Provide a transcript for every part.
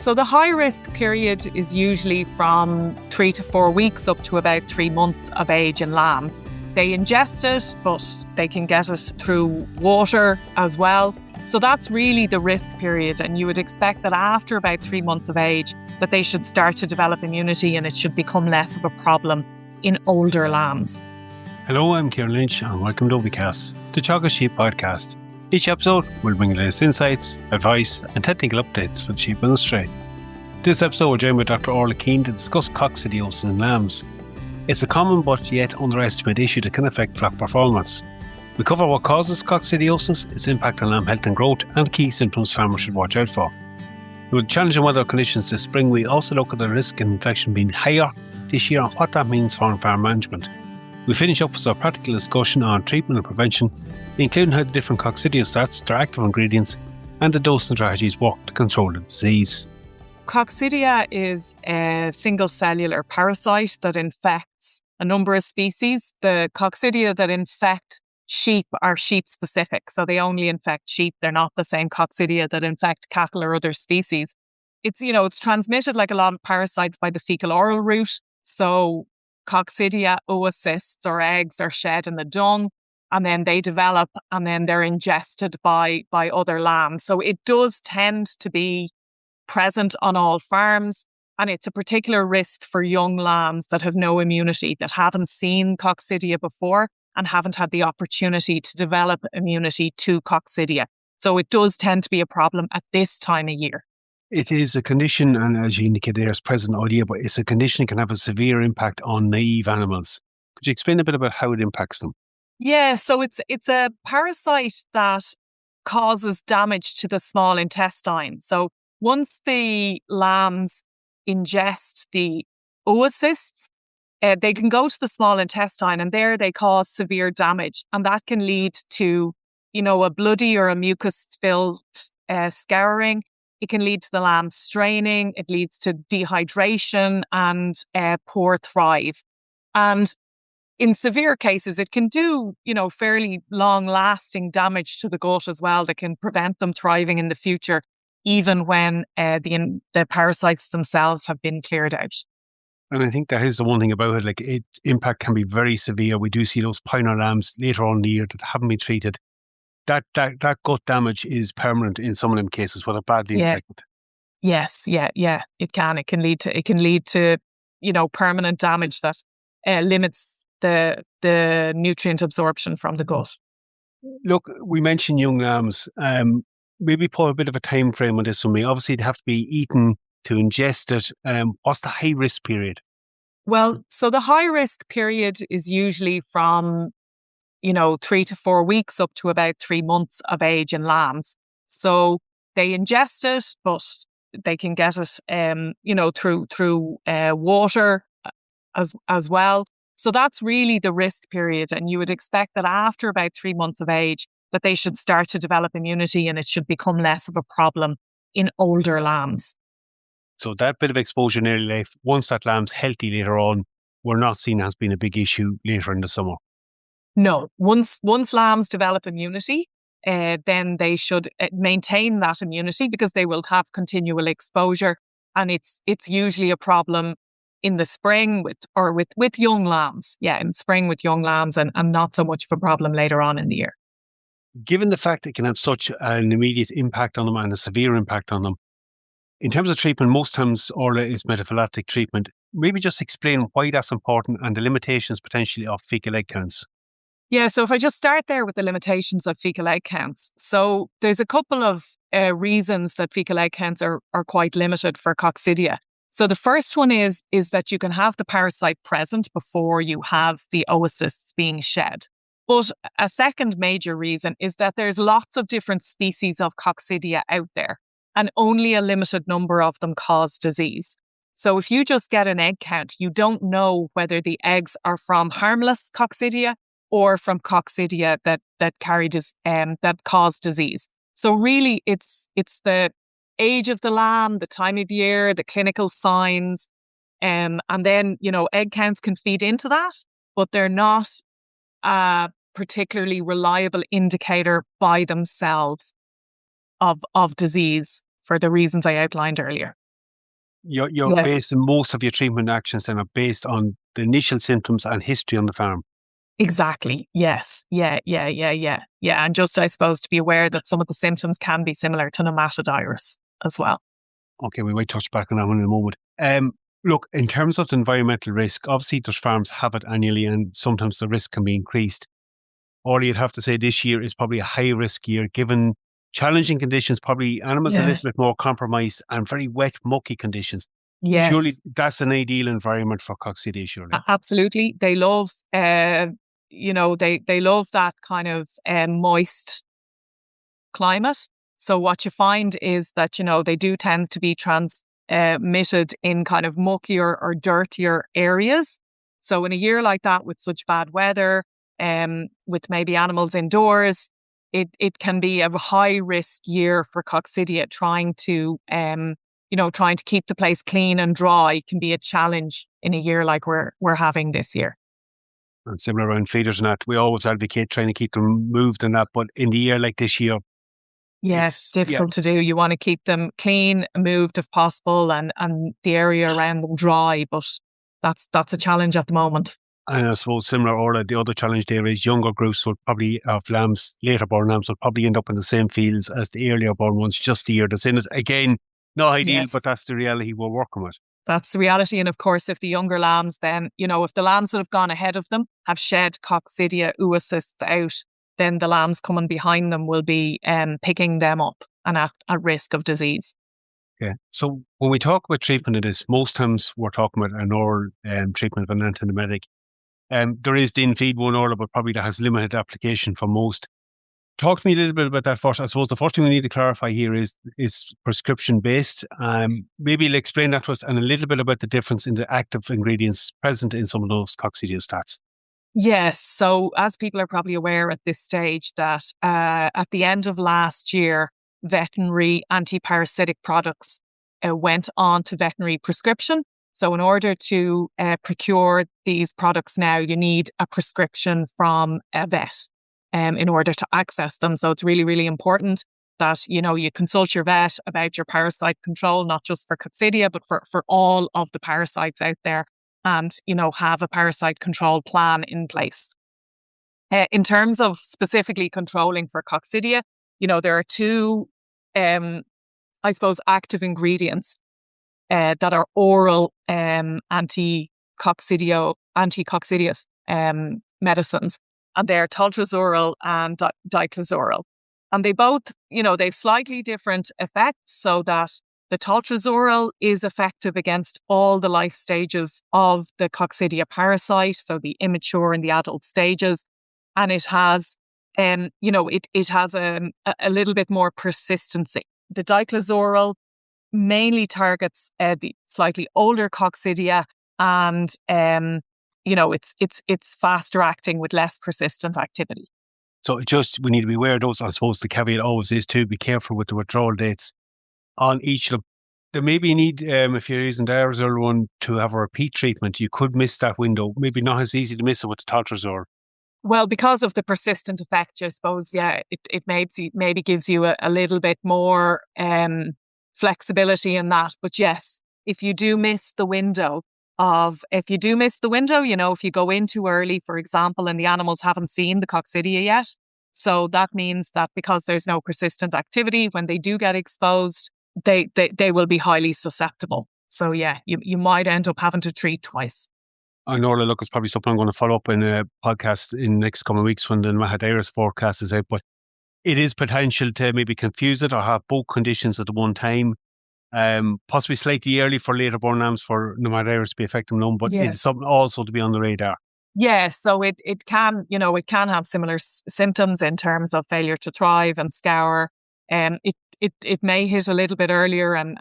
So the high risk period is usually from 3 to 4 weeks up to about 3 months of age in lambs. They ingest it, but they can get it through water as well. So that's really the risk period. And you would expect that after about 3 months of age, that they should start to develop immunity and it should become less of a problem in older lambs. Hello, I'm Kieran Lynch and welcome to OviCast, the Teagasc Sheep podcast. Each episode will bring the latest insights, advice and technical updates for the sheep industry. This episode we're joined by Dr. Orla Keane to discuss coccidiosis in lambs. It's a common but yet underestimated issue that can affect flock performance. We cover what causes coccidiosis, its impact on lamb health and growth, and key symptoms farmers should watch out for. With challenging weather conditions this spring, we also look at the risk of infection being higher this year and what that means for farm management. We finish up with our practical discussion on treatment and prevention, including how the different coccidiostats, their active ingredients, and the dosing strategies work to control the disease. Coccidia is a single cellular parasite that infects a number of species. The coccidia that infect sheep are sheep specific, so they only infect sheep. They're not the same coccidia that infect cattle or other species. It's transmitted like a lot of parasites by the fecal oral route. So coccidia oocysts or eggs are shed in the dung and then they develop and then they're ingested by other lambs. So it does tend to be present on all farms, and it's a particular risk for young lambs that have no immunity, that haven't seen coccidia before and haven't had the opportunity to develop immunity to coccidia. So it does tend to be a problem at this time of year. It is a condition, and as you indicated, there's present idea, but it's a condition that can have a severe impact on naive animals. Could you explain a bit about how it impacts them? Yeah, so it's a parasite that causes damage to the small intestine. So once the lambs ingest the oocysts, they can go to the small intestine and there they cause severe damage. And that can lead to, a bloody or a mucus-filled scouring. It can lead to the lamb straining. It leads to dehydration and poor thrive. And in severe cases, it can do, fairly long-lasting damage to the gut as well that can prevent them thriving in the future, even when the parasites themselves have been cleared out. And I think that is the one thing about it, its impact can be very severe. We do see those pioneer lambs later on in the year that haven't been treated. That gut damage is permanent in some of them cases where they're badly infected. Yes, yeah. It can lead to permanent damage that limits the nutrient absorption from the gut. Look, we mentioned young lambs. Maybe put a bit of a time frame on this for me. Obviously, they have to be eaten to ingest it. What's the high risk period? Well, so the high risk period is usually from 3 to 4 weeks up to about 3 months of age in lambs. So they ingest it, but they can get it through water as well. So that's really the risk period, and you would expect that after about 3 months of age that they should start to develop immunity and it should become less of a problem in older lambs. So that bit of exposure in early life, once that lamb's healthy later on, we're not seen as being a big issue later in the summer. No, once lambs develop immunity, then they should maintain that immunity because they will have continual exposure, and it's usually a problem in the spring with young lambs. Yeah, in spring with young lambs, and not so much of a problem later on in the year. Given the fact that it can have such an immediate impact on them and a severe impact on them, in terms of treatment, most times Orla is metaphylactic treatment. Maybe just explain why that's important and the limitations potentially of fecal egg counts. Yeah, so if I just start there with the limitations of fecal egg counts. So there's a couple of reasons that fecal egg counts are quite limited for coccidia. So the first one is that you can have the parasite present before you have the oocysts being shed. But a second major reason is that there's lots of different species of coccidia out there, and only a limited number of them cause disease. So if you just get an egg count, you don't know whether the eggs are from harmless coccidia or from coccidia that cause disease. So really, it's the age of the lamb, the time of year, the clinical signs, and then egg counts can feed into that, but they're not a particularly reliable indicator by themselves of disease for the reasons I outlined earlier. you're Yes, basing most of your treatment actions then are based on the initial symptoms and history on the farm. exactly. Yes. Yeah. And just, I suppose, to be aware that some of the symptoms can be similar to nematovirus as well. Okay, we might touch back on that one in a moment. Look, in terms of the environmental risk, obviously there's farms have it annually and sometimes the risk can be increased. All you'd have to say this year is probably a high risk year given challenging conditions, probably animals a Yeah. little bit more compromised and very wet, mucky conditions. Surely Yes. that's an ideal environment for coccidia, surely. Absolutely. They love, they love that kind of moist climate. So what you find is that, they do tend to be transmitted in kind of muckier or dirtier areas. So in a year like that with such bad weather, with maybe animals indoors, it can be a high risk year for coccidia. Trying to keep the place clean and dry can be a challenge in a year like we're having this year. And similar around feeders and that. We always advocate trying to keep them moved and that, but in the year like this year, Yeah, difficult to do. You want to keep them clean, moved if possible, and the area around them dry. But that's a challenge at the moment. And I suppose similar, Orla, the other challenge there is younger groups will probably, of lambs, later born lambs, will probably end up in the same fields as the earlier born ones, just the year that's in it. Again, not ideal, but Yes, that's the reality we're working with. that's the reality. And of course, if the younger lambs, then if the lambs that have gone ahead of them have shed coccidia oocysts out, then the lambs coming behind them will be picking them up and at risk of disease. Okay. So when we talk about treatment of this, most times we're talking about an oral treatment of an antiemetic. There is the in-feed one, Orla, but probably that has limited application for most. Talk to me a little bit about that first. I suppose the first thing we need to clarify here is prescription based. Maybe you'll explain that to us and a little bit about the difference in the active ingredients present in some of those coccidiostats. Yes. So as people are probably aware at this stage that at the end of last year, veterinary antiparasitic products went on to veterinary prescription. So in order to procure these products now, you need a prescription from a vet in order to access them. So it's really, really important that, you consult your vet about your parasite control, not just for coccidia, but for all of the parasites out there, and, have a parasite control plan in place. In terms of specifically controlling for coccidia, there are two, I suppose, active ingredients that are oral anti-coccidious medicines, and they're toltrazuril and diclozoral. And they both, they've slightly different effects, so that the toltrazuril is effective against all the life stages of the coccidia parasite, so the immature and the adult stages, and it has, it has a little bit more persistency. The diclozoral mainly targets the slightly older coccidia, and it's faster acting with less persistent activity. So we need to be aware of those. I suppose the caveat always is to be careful with the withdrawal dates on each of them. There may be a need, if you're using the aerosol one, to have a repeat treatment. You could miss that window. Maybe not as easy to miss it with the toltrazuril. Well, because of the persistent effect, I suppose, yeah, it maybe gives you a little bit more flexibility in that. But yes, if you do miss the window, if you go in too early, for example, and the animals haven't seen the coccidia yet, so that means that because there's no persistent activity, when they do get exposed, they will be highly susceptible. So yeah, you might end up having to treat twice. I know, look, it's probably something I'm going to follow up in a podcast in the next coming weeks when the nematovirus forecast is out, but it is potential to maybe confuse it or have both conditions at the one time. Possibly slightly early for later born lambs for nematovirus to be effective known, but it's Yes. something also to be on the radar. Yeah, so it can, it can have similar symptoms in terms of failure to thrive and scour. It may hit a little bit earlier, and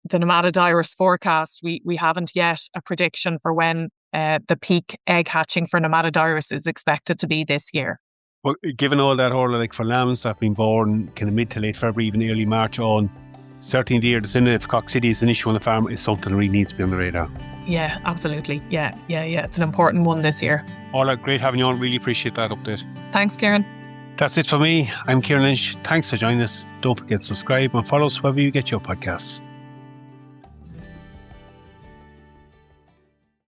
the nematovirus forecast, we haven't yet a prediction for when the peak egg hatching for nematovirus is expected to be this year. But given all that, Orla, like for lambs that have been born kind of mid to late February, even early March on, certainly the year that's in it, if coccidia is an issue on the farm, is something that really needs to be on the radar. Yeah, absolutely. Yeah. It's an important one this year. Orla, great having you on. Really appreciate that update. Thanks, Kieran. That's it for me. I'm Kieran Lynch. Thanks for joining us. Don't forget to subscribe and follow us wherever you get your podcasts.